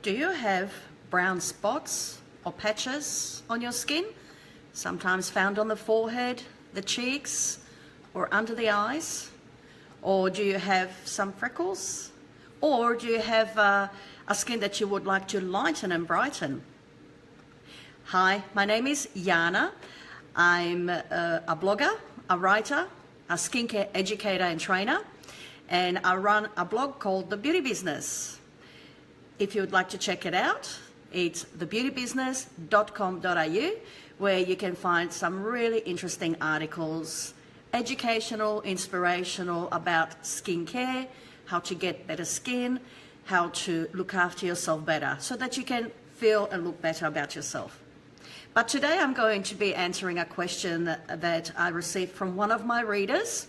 Do you have brown spots or patches on your skin? Sometimes found on the forehead, the cheeks, or under the eyes? Or do you have some freckles? Or do you have a skin that you would like to lighten and brighten? Hi, my name is Jana. I'm a blogger, a writer, a skincare educator and trainer, and I run a blog called The Beauty Business. If you would like to check it out, it's thebeautybusiness.com.au, where you can find some really interesting articles, educational, inspirational about skincare, how to get better skin, how to look after yourself better so that you can feel and look better about yourself. But today I'm going to be answering a question that I received from one of my readers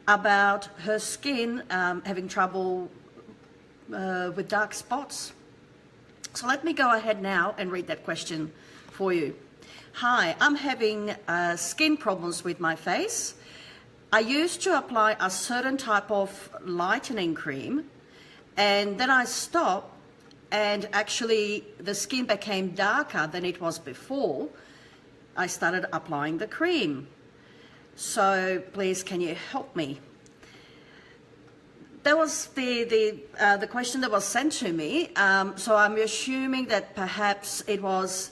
about her skin having trouble with dark spots. So let me go ahead now and read that question for you. Hi, I'm having skin problems with my face. I used to apply a certain type of lightening cream, and then I stopped, and actually the skin became darker than it was before I started applying the cream. So please, can you help me? That was the question that was sent to me. So I'm assuming that perhaps it was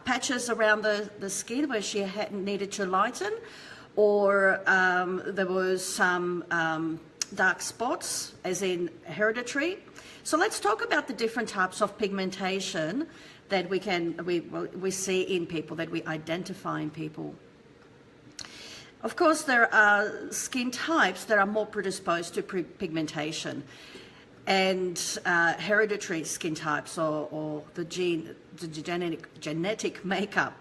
patches around the skin where she needed to lighten, or there was some dark spots, as in hereditary. So let's talk about the different types of pigmentation that we see in people, that we identify in people. Of course, there are skin types that are more predisposed to pigmentation, and hereditary skin types, or the genetic makeup.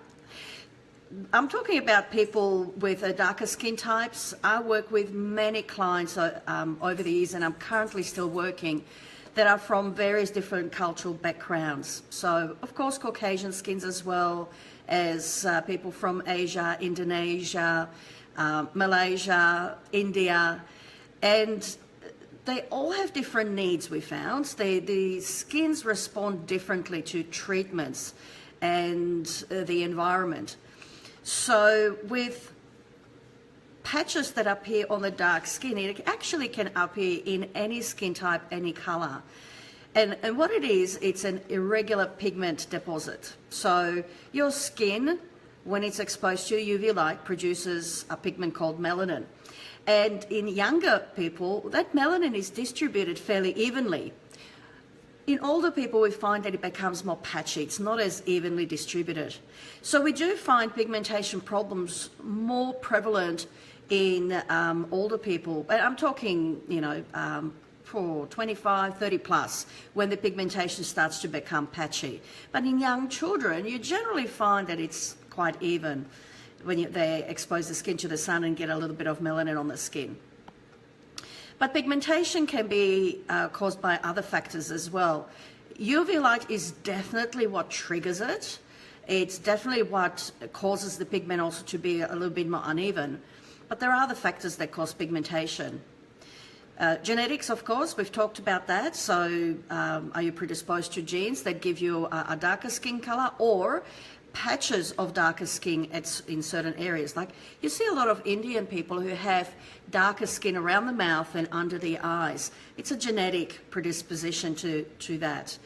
I'm talking about people with darker skin types. I work with many clients over the years, and I'm currently still working, that are from various different cultural backgrounds. So, of course, Caucasian skins, as well as people from Asia, Indonesia, Malaysia, India, and they all have different needs, we found. The skins respond differently to treatments and the environment. So with patches that appear on the dark skin, it actually can appear in any skin type, any color. And what it is, it's an irregular pigment deposit. So your skin, when it's exposed to UV light, produces a pigment called melanin. And in younger people, that melanin is distributed fairly evenly. In older people, we find that it becomes more patchy. It's not as evenly distributed. So we do find pigmentation problems more prevalent in older people. But I'm talking, for 25, 30 plus, when the pigmentation starts to become patchy. But in young children, you generally find that it's quite even when they expose the skin to the sun and get a little bit of melanin on the skin. But pigmentation can be caused by other factors as well. UV light is definitely what triggers it. It's definitely what causes the pigment also to be a little bit more uneven. But there are other factors that cause pigmentation. Genetics, of course, we've talked about that. So are you predisposed to genes that give you a darker skin color, or patches of darker skin in certain areas? Like, you see a lot of Indian people who have darker skin around the mouth and under the eyes. It's a genetic predisposition to that.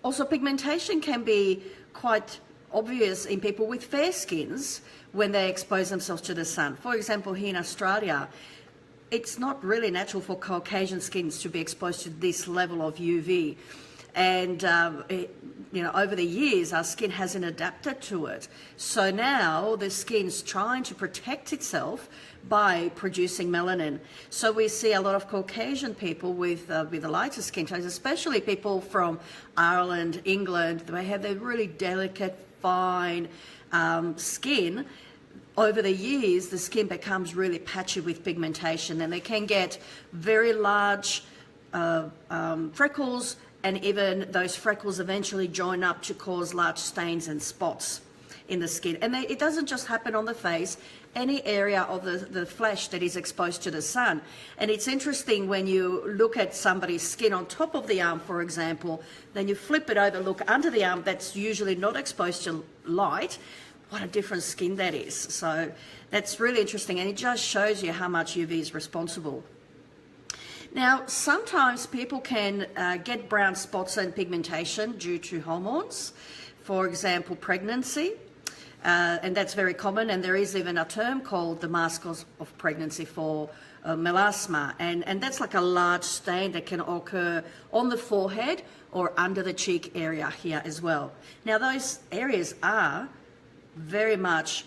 Also, pigmentation can be quite obvious in people with fair skins when they expose themselves to the sun. For example, here in Australia, it's not really natural for Caucasian skins to be exposed to this level of UV. And, over the years, our skin hasn't adapted to it. So now the skin's trying to protect itself by producing melanin. So we see a lot of Caucasian people with the lighter skin tones, especially people from Ireland, England. They have their really delicate, fine skin. Over the years, the skin becomes really patchy with pigmentation, and they can get very large freckles, and even those freckles eventually join up to cause large stains and spots. in the skin. And it doesn't just happen on the face, any area of the flesh that is exposed to the sun. And it's interesting when you look at somebody's skin on top of the arm, for example, then you flip it over, look under the arm that's usually not exposed to light, what a different skin that is. So that's really interesting, and it just shows you how much UV is responsible. Now, sometimes people can get brown spots and pigmentation due to hormones, for example, pregnancy. And that's very common, and there is even a term called the mask of pregnancy for melasma, and that's like a large stain that can occur on the forehead or under the cheek area here as well. Now, those areas are very much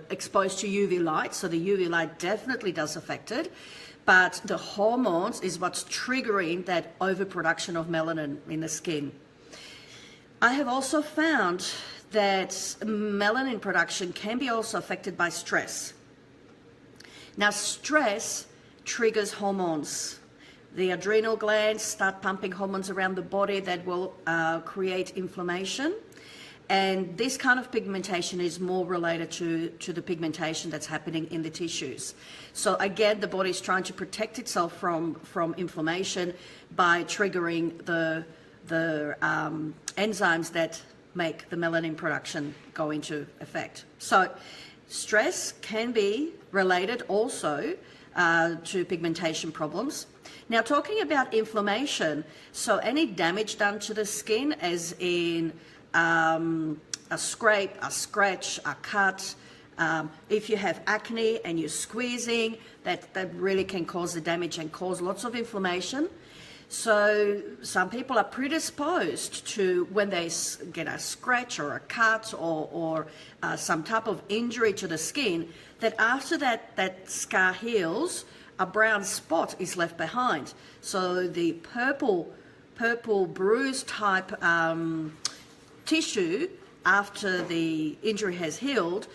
exposed to UV light, so the UV light definitely does affect it, but the hormones is what's triggering that overproduction of melanin in the skin. I have also found that melanin production can be also affected by stress. Now, stress triggers hormones. The adrenal glands start pumping hormones around the body that will create inflammation. And this kind of pigmentation is more related to the pigmentation that's happening in the tissues. So again, the body is trying to protect itself from inflammation by triggering the enzymes that make the melanin production go into effect. So stress can be related also to pigmentation problems. Now, talking about inflammation, so any damage done to the skin, as in a scrape, a scratch, a cut, if you have acne and you're squeezing, that really can cause the damage and cause lots of inflammation. So some people are predisposed to, when they get a scratch or a cut or some type of injury to the skin, that after that scar heals, a brown spot is left behind. So the purple bruise type tissue after the injury has healed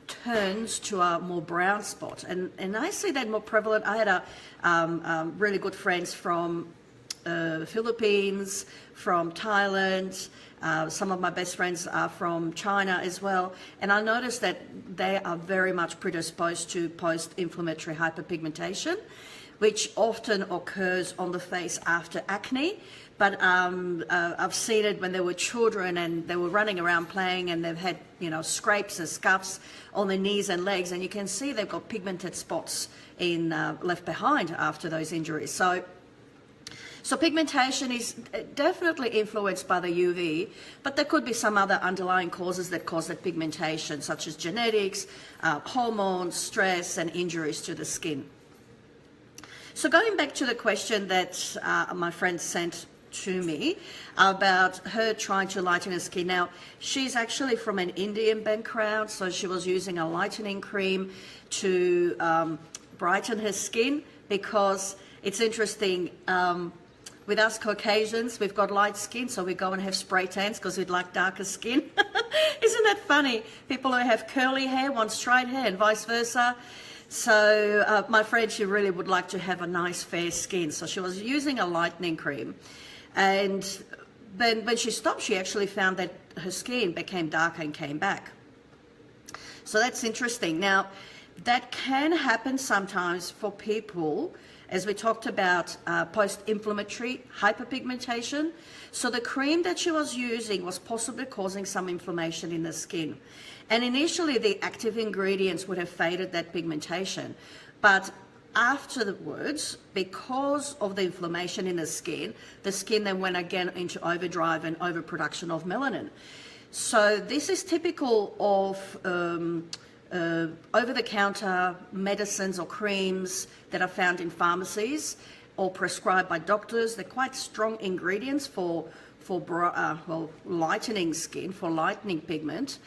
turns to a more brown spot. And I see that more prevalent. I had really good friends from Philippines, from Thailand, some of my best friends are from China as well, and I noticed that they are very much predisposed to post-inflammatory hyperpigmentation, which often occurs on the face after acne. But I've seen it when they were children and they were running around playing, and they've had, scrapes and scuffs on their knees and legs, and you can see they've got pigmented spots left behind after those injuries. So pigmentation is definitely influenced by the UV, but there could be some other underlying causes that cause that pigmentation, such as genetics, hormones, stress, and injuries to the skin. So going back to the question that my friend sent to me about her trying to lighten her skin. Now, she's actually from an Indian background, so she was using a lightening cream to brighten her skin, because it's interesting, with us Caucasians, we've got light skin, so we go and have spray tans because we'd like darker skin. Isn't that funny? People who have curly hair want straight hair and vice versa. So my friend, she really would like to have a nice fair skin, so she was using a lightening cream. And then when she stopped, she actually found that her skin became darker and came back. So that's interesting. Now, that can happen sometimes for people, as we talked about, post-inflammatory hyperpigmentation. So the cream that she was using was possibly causing some inflammation in the skin. And initially, the active ingredients would have faded that pigmentation. But afterwards, because of the inflammation in the skin then went again into overdrive and overproduction of melanin. So this is typical of over-the-counter medicines or creams that are found in pharmacies or prescribed by doctors. They're quite strong ingredients for lightening skin, for lightening pigment,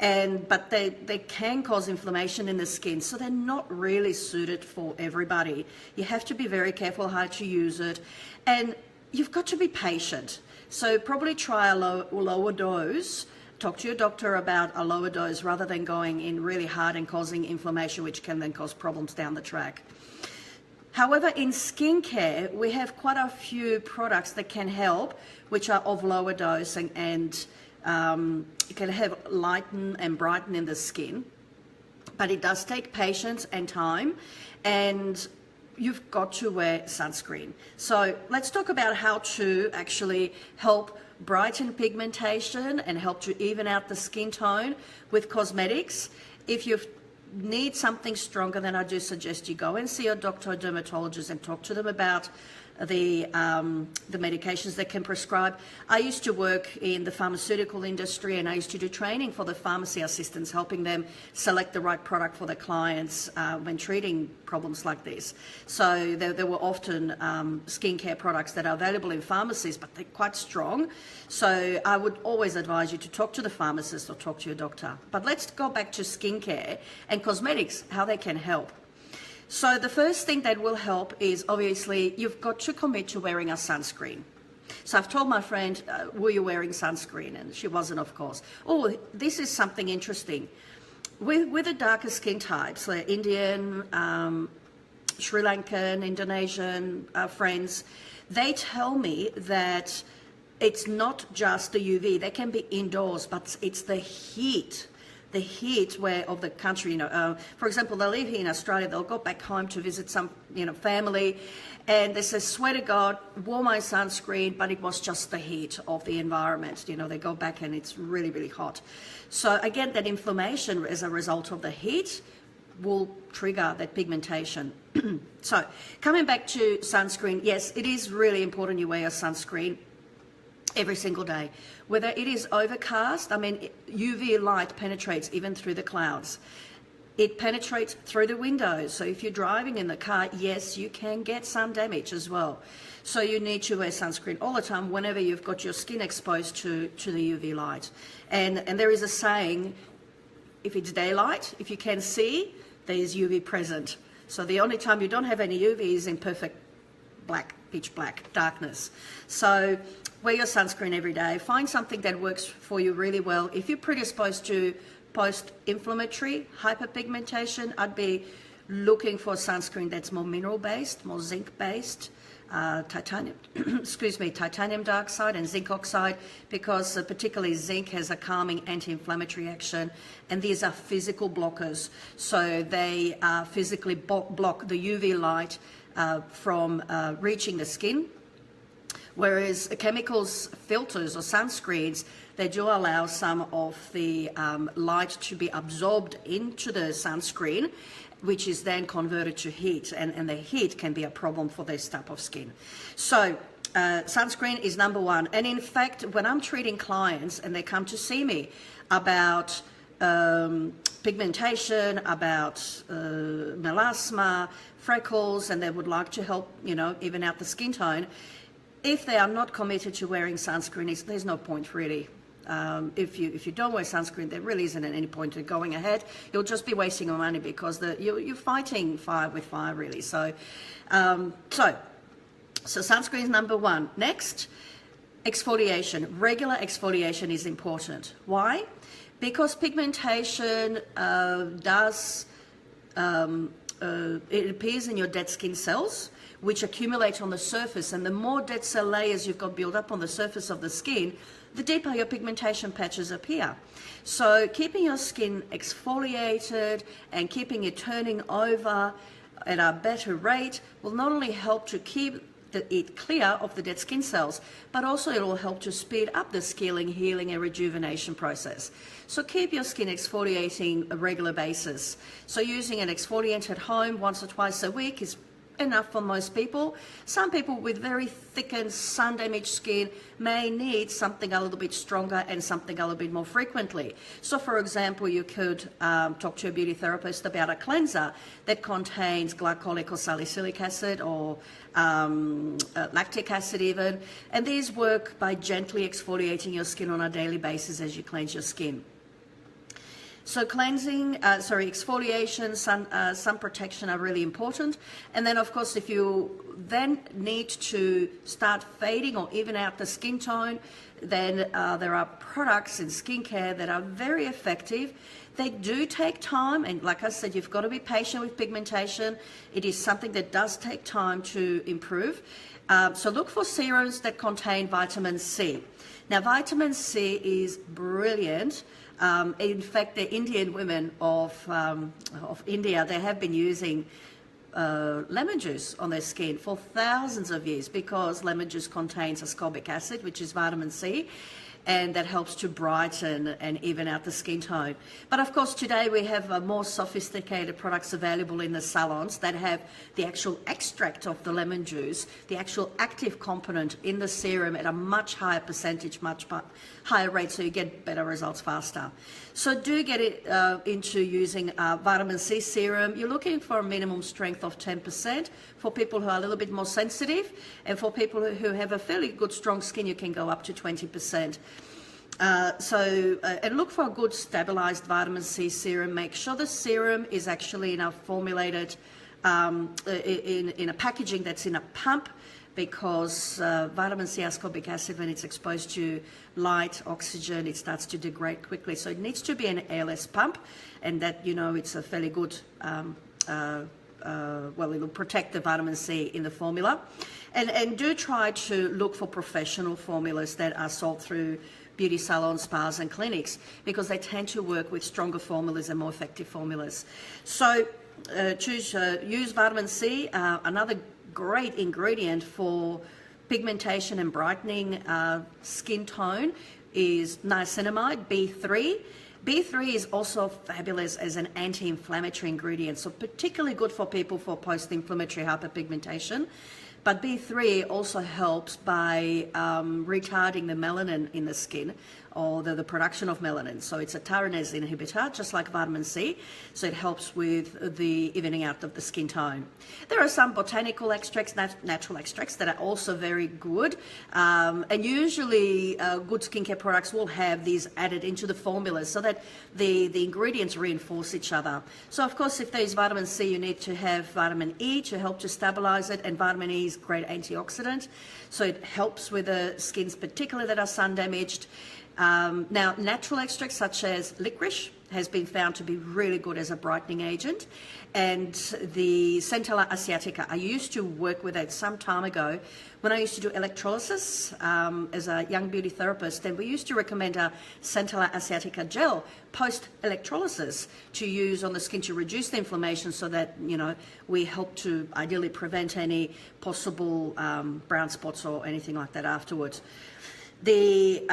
but they can cause inflammation in the skin, so they're not really suited for everybody. You have to be very careful how to use it, and you've got to be patient. So probably try a lower dose. Talk to your doctor about a lower dose rather than going in really hard and causing inflammation, which can then cause problems down the track. However, in skincare, we have quite a few products that can help, which are of lower dose and It can have lighten and brighten in the skin, but it does take patience and time, and you've got to wear sunscreen. So let's talk about how to actually help brighten pigmentation and help to even out the skin tone with cosmetics. If you need something stronger, then I do suggest you go and see your doctor or dermatologist and talk to them about the medications they can prescribe. I used to work in the pharmaceutical industry, and I used to do training for the pharmacy assistants, helping them select the right product for their clients when treating problems like this. So there were often skincare products that are available in pharmacies, but they're quite strong. So I would always advise you to talk to the pharmacist or talk to your doctor. But let's go back to skincare and cosmetics, how they can help. So the first thing that will help is, obviously, you've got to commit to wearing a sunscreen. So I've told my friend, were you wearing sunscreen? And she wasn't, of course. Oh, this is something interesting. With the darker skin types, like Indian, Sri Lankan, Indonesian friends, they tell me that it's not just the UV. They can be indoors, but it's the heat of the country. For example, they live here in Australia, they'll go back home to visit some family, and they say, swear to God, wore my sunscreen, but it was just the heat of the environment. They go back and it's really, really hot. So again, that inflammation as a result of the heat will trigger that pigmentation. So coming back to sunscreen, yes, it is really important you wear your sunscreen every single day. Whether it is overcast, UV light penetrates even through the clouds. It penetrates through the windows. So if you're driving in the car, yes, you can get sun damage as well. So you need to wear sunscreen all the time whenever you've got your skin exposed to the UV light. And there is a saying, if it's daylight, if you can see, there is UV present. So the only time you don't have any UV is in perfect black, pitch black, darkness. So wear your sunscreen every day. Find something that works for you really well. If you're predisposed to post-inflammatory hyperpigmentation, I'd be looking for sunscreen that's more mineral-based, more zinc-based, titanium dioxide and zinc oxide, because particularly zinc has a calming anti-inflammatory action, and these are physical blockers. So they physically block the UV light from reaching the skin. Whereas chemicals, filters or sunscreens, they do allow some of the light to be absorbed into the sunscreen, which is then converted to heat, and the heat can be a problem for this type of skin. So sunscreen is number one. And in fact, when I'm treating clients and they come to see me about pigmentation, about melasma, freckles, and they would like to help, even out the skin tone, if they are not committed to wearing sunscreen, there's no point really. If you don't wear sunscreen, there really isn't any point in going ahead. You'll just be wasting your money because you're fighting fire with fire really. So sunscreen is number one. Next, exfoliation. Regular exfoliation is important. Why? Because pigmentation it appears in your dead skin cells, which accumulate on the surface, and the more dead cell layers you've got built up on the surface of the skin, the deeper your pigmentation patches appear. So keeping your skin exfoliated and keeping it turning over at a better rate will not only help to keep it clear of the dead skin cells, but also it will help to speed up the scaling, healing and rejuvenation process. So keep your skin exfoliating a regular basis. So using an exfoliant at home once or twice a week is enough for most people. Some people with very thickened, sun-damaged skin may need something a little bit stronger and something a little bit more frequently. So, for example, you could talk to a beauty therapist about a cleanser that contains glycolic or salicylic acid or lactic acid even, and these work by gently exfoliating your skin on a daily basis as you cleanse your skin. So cleansing, exfoliation, sun protection are really important. And then of course, if you then need to start fading or even out the skin tone, then there are products in skincare that are very effective. They do take time, and like I said, you've got to be patient with pigmentation. It is something that does take time to improve. So look for serums that contain vitamin C. Now, vitamin C is brilliant. In fact, the Indian women of India, they have been using lemon juice on their skin for thousands of years, because lemon juice contains ascorbic acid, which is vitamin C, and that helps to brighten and even out the skin tone. But of course, today we have more sophisticated products available in the salons that have the actual extract of the lemon juice, the actual active component in the serum at a much higher percentage, much higher rate, so you get better results faster. So do get it into using vitamin C serum. You're looking for a minimum strength of 10% for people who are a little bit more sensitive, and for people who have a fairly good strong skin, you can go up to 20%. And look for a good stabilized vitamin C serum. Make sure the serum is actually formulated in a packaging that's in a pump, because vitamin C ascorbic acid, when it's exposed to light, oxygen, it starts to degrade quickly. So it needs to be an airless pump, and that, it's a fairly good, it'll protect the vitamin C in the formula. And do try to look for professional formulas that are sold through beauty salons, spas and clinics, because they tend to work with stronger formulas and more effective formulas. So use vitamin C. Another great ingredient for pigmentation and brightening skin tone is niacinamide, B3. B3 is also fabulous as an anti-inflammatory ingredient, so particularly good for people for post-inflammatory hyperpigmentation. But B3 also helps by retarding the melanin in the skin, or the production of melanin. So it's a tyrosine inhibitor, just like vitamin C. So it helps with the evening out of the skin tone. There are some botanical extracts, natural extracts, that are also very good. And usually good skincare products will have these added into the formulas so that the ingredients reinforce each other. So of course, if there's vitamin C, you need to have vitamin E to help to stabilize it. And vitamin E is a great antioxidant. So it helps with the skins, particularly that are sun damaged. Now, natural extracts such as licorice has been found to be really good as a brightening agent, and the Centella asiatica, I used to work with it some time ago when I used to do electrolysis as a young beauty therapist, and we used to recommend a Centella asiatica gel post-electrolysis to use on the skin to reduce the inflammation, so that, we help to ideally prevent any possible brown spots or anything like that afterwards. The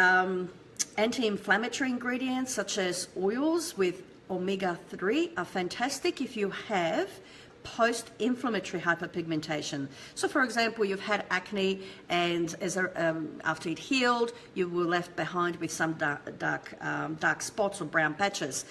anti-inflammatory ingredients such as oils with omega-3 are fantastic if you have post-inflammatory hyperpigmentation. So for example, you've had acne, and after it healed, you were left behind with some dark spots or brown patches.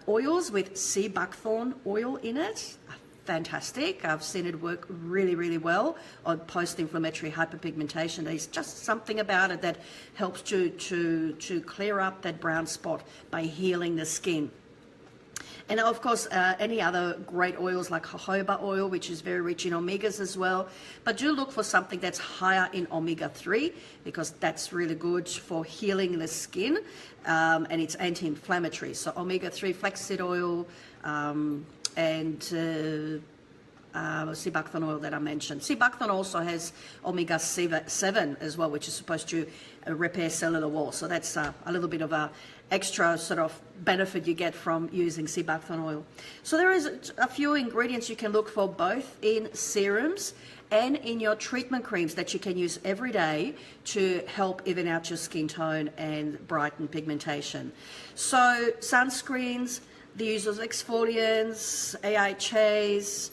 Oils with sea buckthorn oil in it, fantastic. I've seen it work really, really well on post-inflammatory hyperpigmentation. There's just something about it that helps to clear up that brown spot by healing the skin. And of course, any other great oils like jojoba oil, which is very rich in omegas as well. But do look for something that's higher in omega-3, because that's really good for healing the skin, and it's anti-inflammatory. So omega-3 flaxseed oil, and sea buckthorn oil that I mentioned. Sea buckthorn also has omega-7 as well, which is supposed to repair cellular walls. So that's a little bit of a extra sort of benefit you get from using sea buckthorn oil. So there is a few ingredients you can look for, both in serums and in your treatment creams, that you can use every day to help even out your skin tone and brighten pigmentation. So sunscreens, the use of exfoliants, AHAs,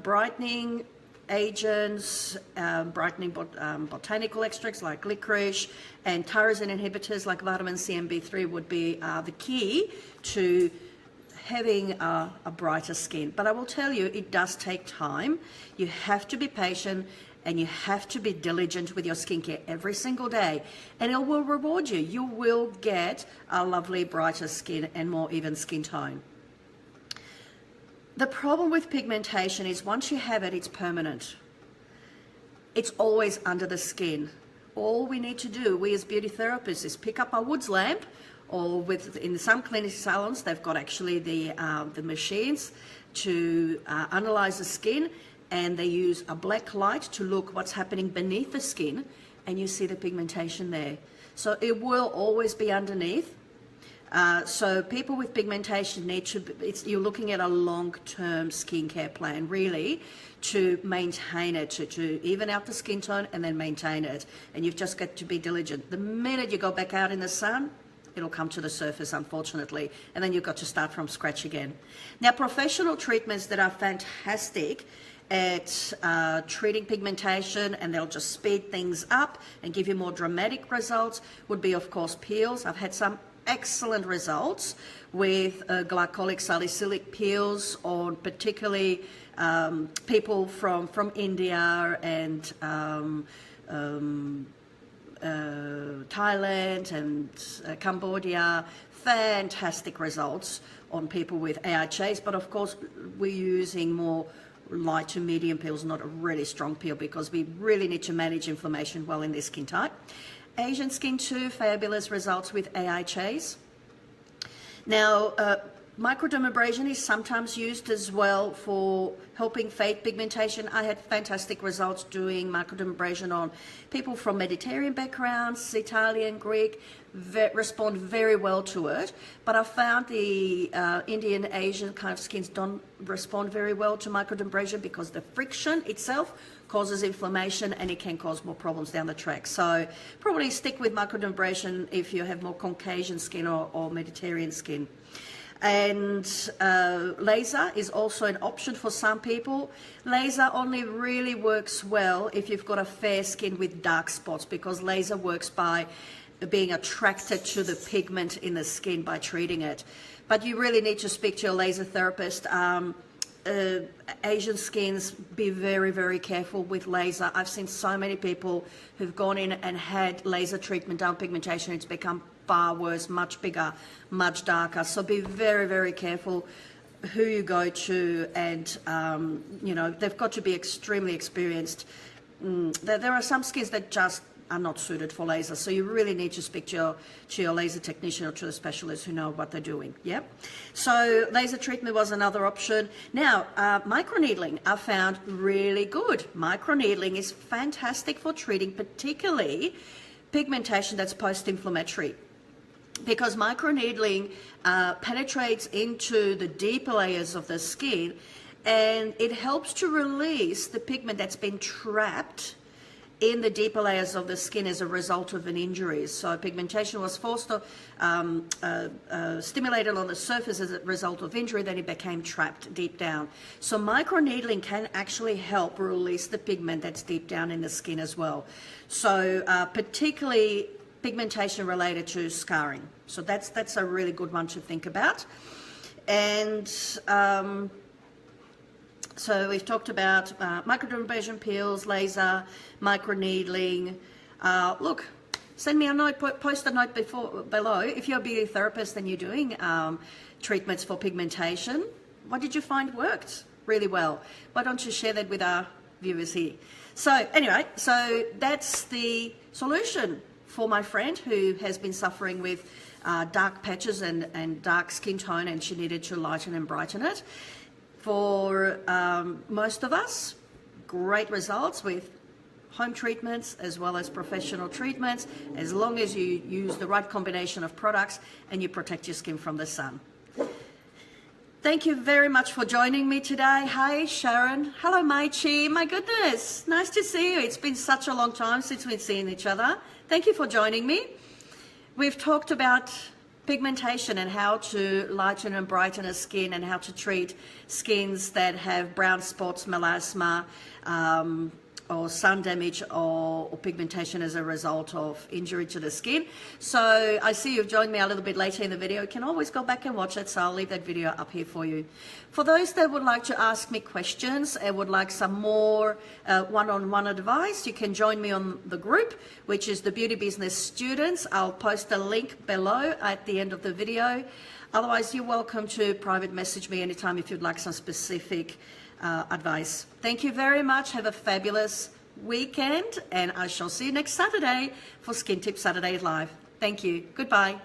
brightening agents, brightening botanical extracts like licorice, and tyrosine inhibitors like vitamin C and B3 would be the key to having a brighter skin. But I will tell you, it does take time. You have to be patient, and you have to be diligent with your skincare every single day, and it will reward you. You will get a lovely, brighter skin and more even skin tone. The problem with pigmentation is once you have it, it's permanent. It's always under the skin. All we need to do, we as beauty therapists, is pick up our Woods lamp, or in some clinic salons, they've got actually the machines to analyze the skin, and they use a black light to look what's happening beneath the skin, and you see the pigmentation there. So it will always be underneath. So people with pigmentation need to, you're looking at a long-term skincare plan, really, to maintain it, to even out the skin tone and then maintain it. And you've just got to be diligent. The minute you go back out in the sun, it'll come to the surface, unfortunately, and then you've got to start from scratch again. Now, professional treatments that are fantastic at treating pigmentation, and they'll just speed things up and give you more dramatic results, would be, of course, peels. I've had some excellent results with glycolic salicylic peels on particularly people from India and Thailand and Cambodia. Fantastic results on people with AHAs, but of course we're using more light to medium peels, not a really strong peel, because we really need to manage inflammation well in this skin type. Asian skin too, fabulous results with AHAs. Now, microdermabrasion is sometimes used as well for helping fade pigmentation. I had fantastic results doing microdermabrasion on people from Mediterranean backgrounds, Italian, Greek, respond very well to it. But I found the Indian, Asian kind of skins don't respond very well to microdermabrasion because the friction itself causes inflammation and it can cause more problems down the track. So probably stick with microdermabrasion if you have more Caucasian skin or Mediterranean skin. And laser is also an option for some people. Laser only really works well if you've got a fair skin with dark spots, because laser works by being attracted to the pigment in the skin by treating it. But you really need to speak to your laser therapist. Asian skins, be very, very careful with laser. I've seen so many people who've gone in and had laser treatment done pigmentation. It's become far worse, much bigger, much darker. So be very, very careful who you go to, and you know, they've got to be extremely experienced. There are some skins that just are not suited for laser, so you really need to speak to your laser technician or to the specialists who know what they're doing. Yeah, so laser treatment was another option. Now, microneedling I found really good. Microneedling is fantastic for treating particularly pigmentation that's post-inflammatory, because microneedling penetrates into the deeper layers of the skin, and it helps to release the pigment that's been trapped in the deeper layers of the skin as a result of an injury. So pigmentation was forced or stimulated on the surface as a result of injury, then it became trapped deep down. So microneedling can actually help release the pigment that's deep down in the skin as well. So particularly pigmentation related to scarring. So that's a really good one to think about. And so we've talked about microdermabrasion peels, laser, microneedling. Look, send me a note, post a note below. If you're a beauty therapist and you're doing treatments for pigmentation, what did you find worked really well? Why don't you share that with our viewers here? So anyway, so that's the solution for my friend who has been suffering with dark patches and dark skin tone, and she needed to lighten and brighten it. For most of us, great results with home treatments as well as professional treatments, as long as you use the right combination of products and you protect your skin from the sun. Thank you very much for joining me today. Hi, Sharon. Hello, Maichi. My goodness, nice to see you. It's been such a long time since we've seen each other. Thank you for joining me. We've talked about pigmentation and how to lighten and brighten a skin, and how to treat skins that have brown spots, melasma, or sun damage or pigmentation as a result of injury to the skin. So I see you've joined me a little bit later in the video. You can always go back and watch it, so I'll leave that video up here for you. For those that would like to ask me questions and would like some more one-on-one advice, you can join me on the group, which is the Beauty Business Students. I'll post a link below at the end of the video. Otherwise, you're welcome to private message me anytime if you'd like some specific advice. Thank you very much. Have a fabulous weekend, and I shall see you next Saturday for Skin Tip Saturday Live. Thank you. Goodbye.